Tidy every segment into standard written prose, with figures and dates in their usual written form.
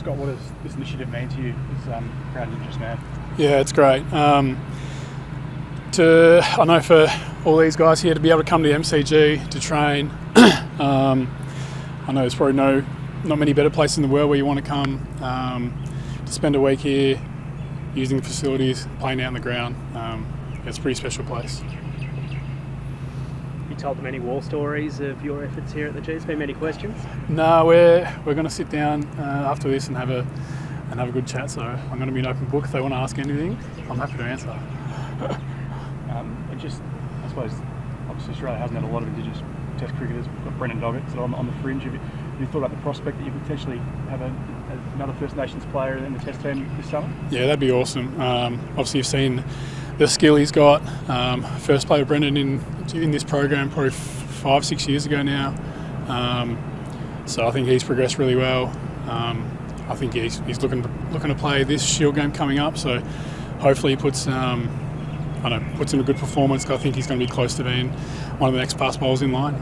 Scott, what does this initiative mean to you as proud Indigenous man? Yeah, it's great. I know for all these guys here to be able to come to the MCG to train, I know there's probably not many better places in the world where you want to come to spend a week here, using the facilities, playing out on the ground. It's a pretty special place. You told them any war stories of your efforts here at the G's? Been many questions? No, we're going to sit down after this and have a good chat. So I'm going to be an open book. If they want to ask anything, I'm happy to answer. And just, I suppose, obviously Australia hasn't had a lot of Indigenous Test cricketers. We've got Brendan Doggett sort of on the fringe. Have you thought about the prospect that you potentially have another First Nations player in the Test team this summer? Yeah, that'd be awesome. Obviously, you've seen the skill he's got. First played with Brendan in this program probably 5-6 years ago now. So I think he's progressed really well. I think he's looking to play this Shield game coming up. So hopefully he puts in a good performance. I think he's going to be close to being one of the next pass bowlers in line.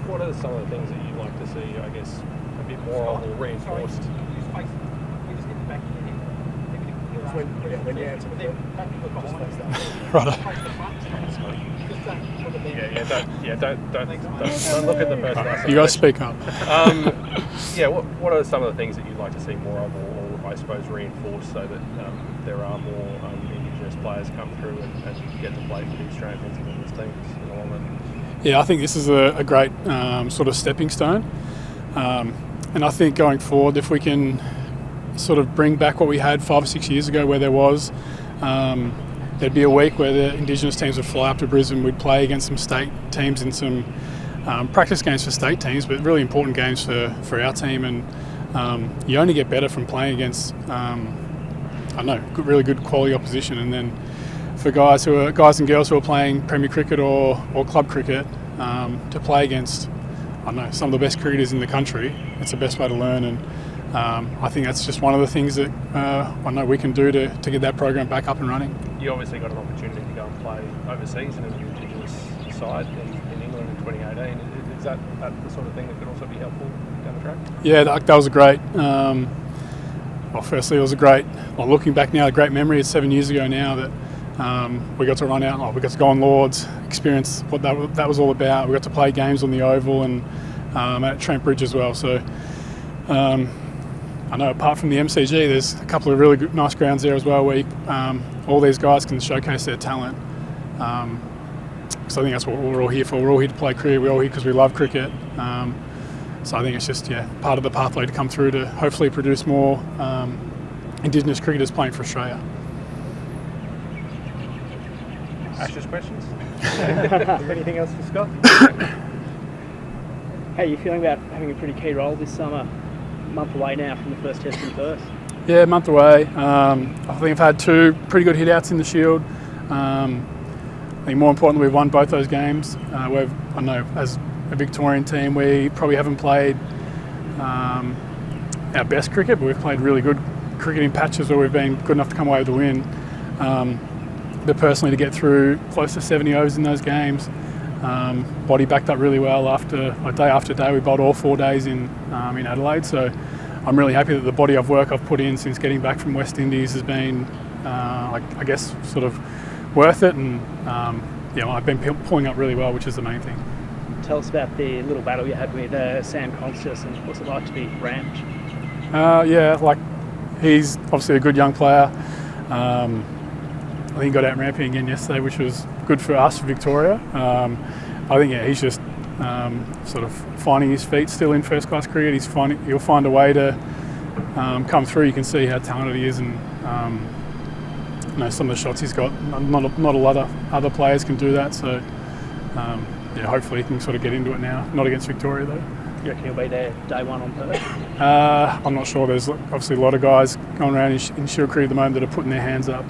What are some of the things that you'd like to see, I guess, a bit more of or reinforced? When you answer the question, don't look at the first one. You guys speak up. What are some of the things that you'd like to see more of, or I suppose reinforced, so that there are more Indigenous players come through and get to play for the Australian men's and women's teams in the long run? Yeah, I think this is a great sort of stepping stone, and I think going forward, if we can sort of bring back what we had 5 or 6 years ago, where there was there'd be a week where the Indigenous teams would fly up to Brisbane, we'd play against some state teams in some practice games for state teams, but really important games for our team, and you only get better from playing against really good quality opposition. And then for guys and girls who are playing Premier Cricket or club cricket, to play against some of the best cricketers in the country, it's the best way to learn. And I think that's just one of the things that I know we can do to get that program back up and running. You obviously got an opportunity to go and play overseas in an Indigenous side in England in 2018. Is that the sort of thing that could also be helpful down the track? Yeah, that was a great. Firstly, it was a great. Looking back now, a great memory. It's 7 years ago now that we got to run out. We got to go on Lords, experience what that was all about. We got to play games on the Oval and at Trent Bridge as well. So. I know apart from the MCG, there's a couple of really good, nice grounds there as well where all these guys can showcase their talent. So I think that's what we're all here for. We're all here to play cricket. We're all here because we love cricket. So I think it's just part of the pathway to come through to hopefully produce more Indigenous cricketers playing for Australia. Ashes questions? Anything else for Scott? How are you feeling about having a pretty key role this summer? Month away now from the first Test in Perth. Yeah, a month away. I think I've had 2 pretty good hit-outs in the Shield. I think more importantly, we've won both those games. I know as a Victorian team, we probably haven't played our best cricket, but we've played really good cricket in patches where we've been good enough to come away with the win. But personally, to get through close to 70 overs in those games, body backed up really well day after day. We bowled all 4 days in Adelaide, so I'm really happy that the body of work I've put in since getting back from West Indies has been, I guess, sort of worth it, and I've been pulling up really well, which is the main thing. Tell us about the little battle you had with Sam Conscious, and what's it like to be ramped? He's obviously a good young player. I think he got out ramping again yesterday, which was good for us, for Victoria. I think he's just sort of finding his feet still in first class cricket. He'll find a way to come through. You can see how talented he is, and some of the shots he's got. Not a lot of other players can do that. So hopefully he can sort of get into it now. Not against Victoria though. You reckon he'll be there day one on Perth? I'm not sure. There's obviously a lot of guys going around in Shield cricket at the moment that are putting their hands up.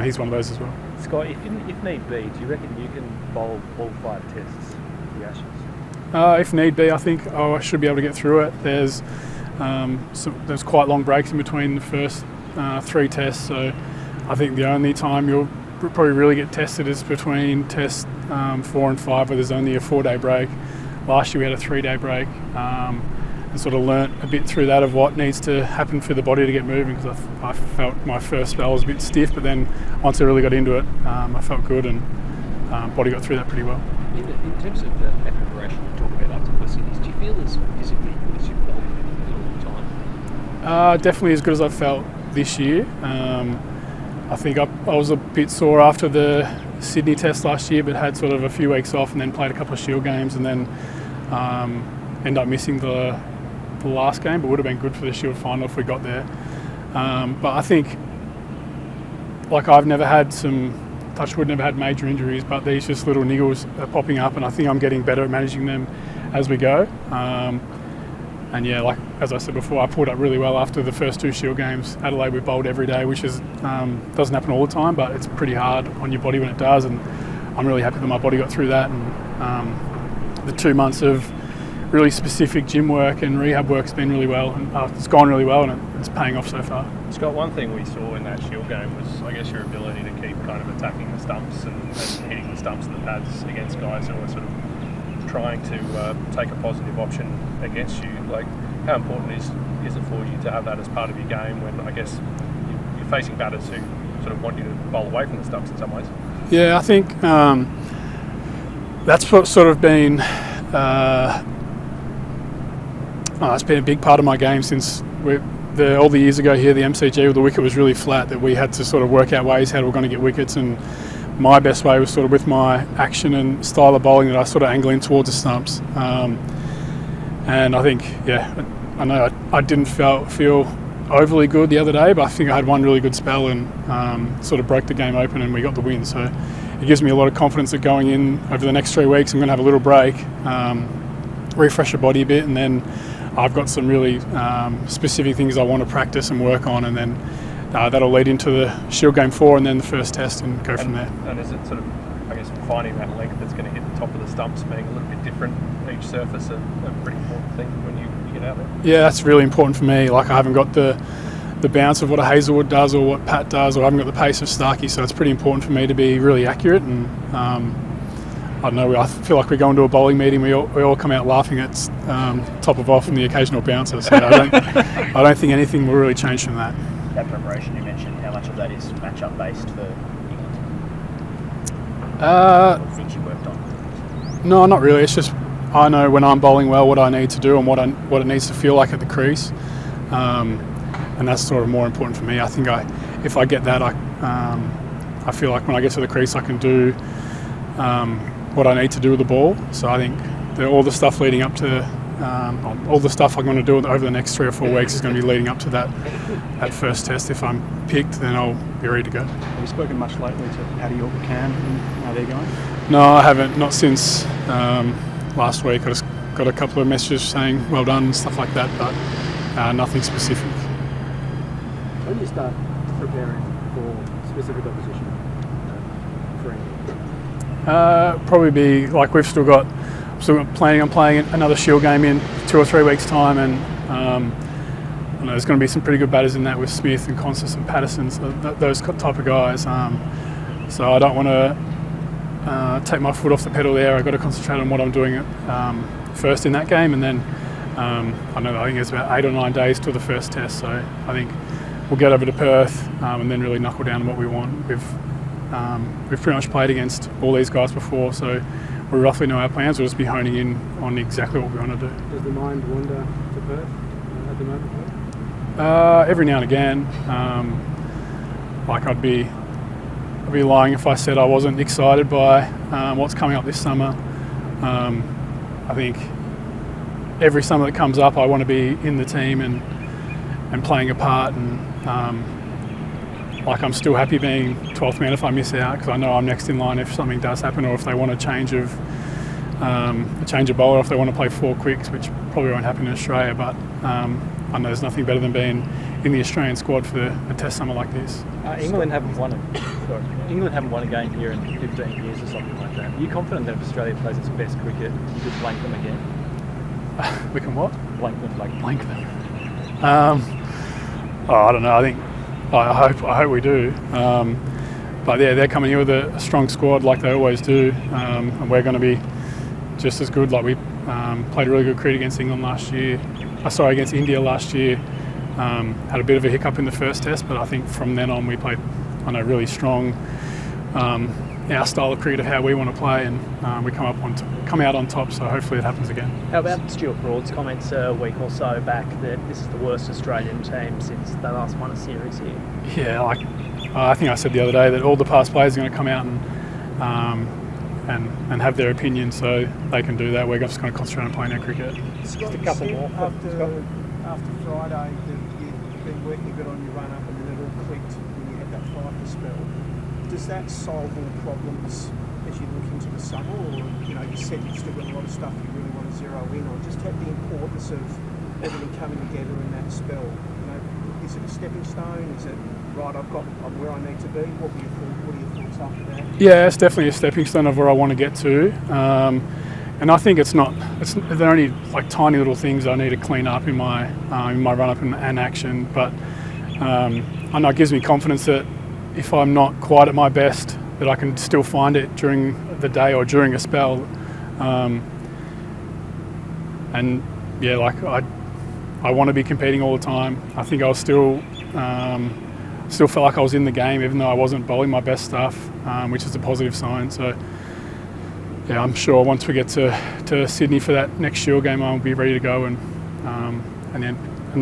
He's one of those as well. Scott, if need be, do you reckon you can bowl all 5 tests for the Ashes? If need be, I think I should be able to get through it. There's quite long breaks in between the first 3 tests, so I think the only time you'll probably really get tested is between test 4 and 5, where there's only a 4-day break. Last year we had a 3-day break, and and sort of learnt a bit through that of what needs to happen for the body to get moving, because I felt my first spell was a bit stiff, but then once I really got into it, I felt good, and body got through that pretty well. In terms of that preparation you talk about up to the cities, do you feel as physically good as you've felt in a long time? Definitely as good as I felt this year. I think I was a bit sore after the Sydney test last year, but had sort of a few weeks off and then played a couple of Shield games, and then ended up missing the last game, but would have been good for the Shield final if we got there. But I think, like, I've never had never had major injuries, but these just little niggles are popping up, and I think I'm getting better at managing them as we go. And yeah, like as I said before, I pulled up really well after the first 2 Shield games. Adelaide, we bowled every day, which is doesn't happen all the time, but it's pretty hard on your body when it does, and I'm really happy that my body got through that. And the 2 months of really specific gym work and rehab work's been really well, and it's gone really well, and it's paying off so far. Scott, one thing we saw in that Shield game was, I guess, your ability to keep kind of attacking the stumps and hitting the stumps and the pads against guys who are sort of trying to take a positive option against you. Like, how important is it for you to have that as part of your game when, I guess, you're facing batters who sort of want you to bowl away from the stumps in some ways? Yeah, I think that's sort of been it's been a big part of my game since all the years ago here, the MCG, where the wicket was really flat, that we had to sort of work out ways how we were going to get wickets, and my best way was sort of with my action and style of bowling that I sort of angle in towards the stumps. And I think, I know I didn't feel overly good the other day, but I think I had one really good spell and sort of broke the game open, and we got the win. So it gives me a lot of confidence that going in over the next 3 weeks, I'm going to have a little break, refresh the body a bit, and then I've got some really specific things I want to practice and work on, and then that'll lead into the Shield Game 4 and then the first test, and go from there. And is it sort of, I guess, finding that length that's going to hit the top of the stumps being a little bit different each surface a pretty important thing when you get out there? Yeah, that's really important for me. Like, I haven't got the bounce of what a Hazelwood does or what Pat does, or I haven't got the pace of Starkey, so it's pretty important for me to be really accurate. And I don't know, I feel like we go into a bowling meeting, we all come out laughing at top of off and the occasional bouncer, so I don't think anything will really change from that. That preparation you mentioned, how much of that is match-up based for England? Things you worked on? No, not really. It's just I know when I'm bowling well what I need to do and what it needs to feel like at the crease, and that's sort of more important for me. I think if I get that, I feel like when I get to the crease I can do what I need to do with the ball. So I think all the stuff leading up to all the stuff I'm going to do over the next 3 or 4 weeks is going to be leading up to that first test. If I'm picked, then I'll be ready to go. Have you spoken much lately to Paddy or Cam and how they're going? No, I haven't. Not since last week. I just got a couple of messages saying well done and stuff like that, but nothing specific. When do you start preparing for specific opposition for England? Probably be like we've still got planning on playing another Shield game in 2 or 3 weeks' time, and I know there's going to be some pretty good batters in that with Smith and Constance and Patterson, so those type of guys. So I don't want to take my foot off the pedal there. I've got to concentrate on what I'm doing first in that game, and then I think it's about 8 or 9 days till the first test. So I think we'll get over to Perth and then really knuckle down on what we want. We've pretty much played against all these guys before, so we roughly know our plans. We'll just be honing in on exactly what we want to do. Does the mind wander to Perth at the moment? Every now and again. I'd be lying if I said I wasn't excited by what's coming up this summer. I think every summer that comes up, I want to be in the team and playing a part, and I'm still happy being 12th man if I miss out, because I know I'm next in line if something does happen, or if they want a change of bowler, if they want to play 4 quicks, which probably won't happen in Australia, but I know there's nothing better than being in the Australian squad for a test summer like this. England haven't won a game here in 15 years or something like that. Are you confident that if Australia plays its best cricket, you could blank them again? We can what? Blank them. I don't know. I hope we do. But yeah, they're coming here with a strong squad like they always do, and we're going to be just as good. Like we played really good cricket against England last year. against India last year. Had a bit of a hiccup in the first test, but I think from then on we played, really strong. Our style of cricket of how we want to play, and we come out on top. So hopefully it happens again. How about Stuart Broad's comments a week or so back that this is the worst Australian team since they last won a series here? Yeah, I think I said the other day that all the past players are going to come out and have their opinion, so they can do that. We're just going to concentrate on playing our cricket. Just a couple more. After Friday, you've been working a bit on your run up, and then it all clicked when you had that fighter spell. Does that solve all problems as you look into the summer, or you said you've still got a lot of stuff you really want to zero in on? Just have the importance of everything coming together in that spell. Is it a stepping stone? Is it right? I'm where I need to be. What are your thoughts after that? Yeah, it's definitely a stepping stone of where I want to get to. And I think they're only like tiny little things I need to clean up in my run up and action. But I know it gives me confidence that if I'm not quite at my best, that I can still find it during the day or during a spell. And yeah, I want to be competing all the time. I think I was still felt like I was in the game, even though I wasn't bowling my best stuff, which is a positive sign. So yeah, I'm sure once we get to Sydney for that next Shield game, I'll be ready to go, and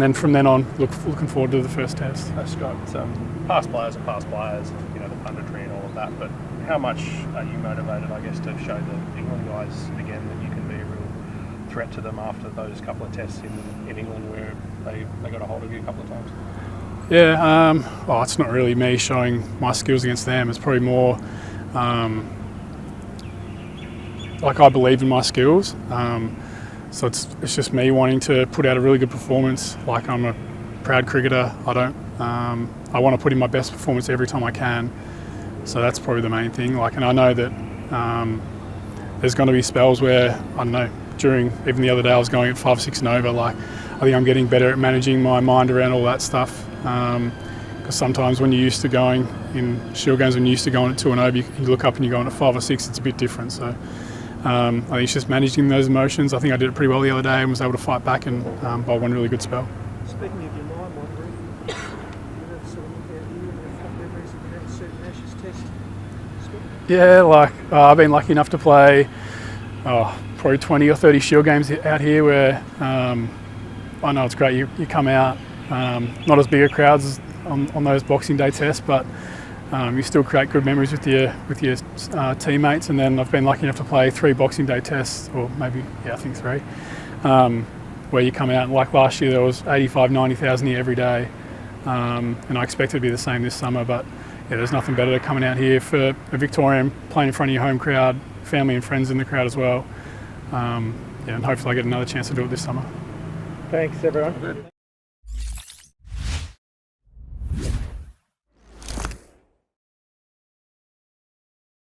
then from then on, looking forward to the first test. Scott, past players are past players, the punditry and all of that, but how much are you motivated, I guess, to show the England guys again that you can be a real threat to them after those couple of tests in England where they got a hold of you a couple of times? Yeah, it's not really me showing my skills against them. It's probably more like I believe in my skills. So it's just me wanting to put out a really good performance. Like, I'm a proud cricketer. I want to put in my best performance every time I can. So that's probably the main thing. And I know that there's going to be spells where, I don't know, even the other day I was going at 5-6 and over. I think I'm getting better at managing my mind around all that stuff. Because sometimes when you're used to going in Shield games, when you're used to going at 2 and over, you look up and you're going at 5 or 6. It's a bit different. So I think it's just managing those emotions. I think I did it pretty well the other day and was able to fight back and bowl one really good spell. Speaking of your mind wandering, you have sort of look out here and have fond memories of that certain Ashes test? Yeah, I've been lucky enough to play probably 20 or 30 Shield games out here where I know it's great. You come out, not as big a crowds on those Boxing Day tests, but you still create good memories with your teammates. And then I've been lucky enough to play 3 Boxing Day tests, or maybe, I think 3, where you come out, and like last year there was 85, 90,000 here every day. And I expect it to be the same this summer, but yeah, there's nothing better than coming out here for a Victorian, playing in front of your home crowd, family and friends in the crowd as well. And hopefully I get another chance to do it this summer. Thanks, everyone.